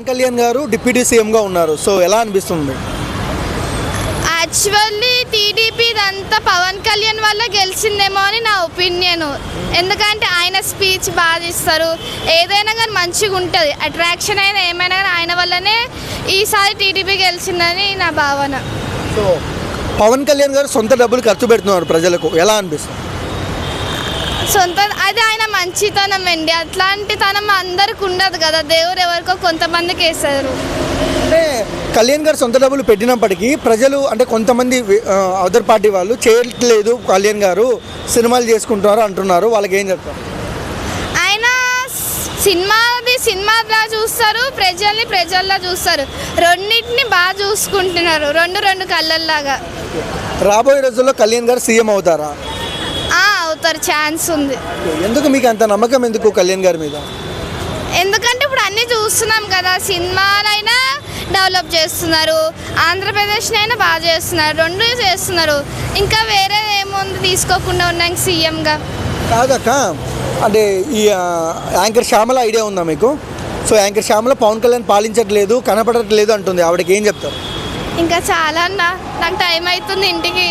కళ్యాణ్ గారు డిప్యూటీ సీఎంగా ఉన్నారు. సో ఎలా అనిపిస్తుంది? యాక్చువల్లీ టీడీపీ ఇదంతా పవన్ కళ్యాణ్ వల్ల గెలిచిందేమో అని నా ఒపీనియన్. ఎందుకంటే ఆయన స్పీచ్ బాగా ఇస్తారు, ఏదైనా కానీ మంచిగా ఉంటుంది, అట్రాక్షన్ అయినా ఏమైనా కానీ ఆయన వల్లనే ఈసారి టీడీపీ గెలిచిందని నా భావన. సో పవన్ కళ్యాణ్ గారు సొంత డబ్బులు ఖర్చు పెడుతున్నారు ప్రజలకు, ఎలా అనిపిస్తుంది? సొంత అది ఆయన మంచితనం అండి. అట్లాంటి తనం అందరికి ఉండదు కదా, దేవుడు ఎవరికో కొంతమందికి వేస్తారు. అంటే కళ్యాణ్ గారు సొంత డబ్బులు పెట్టినప్పటికీ ప్రజలు అంటే కొంతమంది అదర్ పార్టీ వాళ్ళు చేయట్లేదు, కళ్యాణ్ గారు సినిమాలు చేసుకుంటున్నారు అంటున్నారు, వాళ్ళకి ఏం చెప్తారు? ఆయన సినిమాలా చూస్తారు, ప్రజల్లా చూస్తారు, రెండింటిని బాగా చూసుకుంటున్నారు, రెండు కళ్ళల్లాగా. రాబోయే రోజుల్లో కళ్యాణ్ గారు సీఎం అవుతారా? అవుతారు, ఛాన్స్ ఉంది. ఎందుకు మీకు అంత నమ్మకం ఎందుకు కళ్యాణ్ గారి మీద? ఎందుకంటే ఇప్పుడు అన్నీ చూస్తున్నాం కదా, సినిమాలైనా డెవలప్ చేస్తున్నారు, ఆంధ్రప్రదేశ్ని అయినా బాగా చేస్తున్నారు, రెండు చేస్తున్నారు. ఇంకా వేరే ఏముంది తీసుకోకుండా ఉన్నాం సీఎంగా. కాదక్క, అంటే ఈ యాంకర్ శ్యామల ఐడియా ఉందా మీకు? సో యాంకర్ శ్యామల పవన్ కళ్యాణ్ పాలించట్లేదు, కనపడట్లేదు అంటుంది, ఆవిడకి ఏం చెప్తారు? ఇంకా చాలా అన్న, నాకు టైం అవుతుంది ఇంటికి.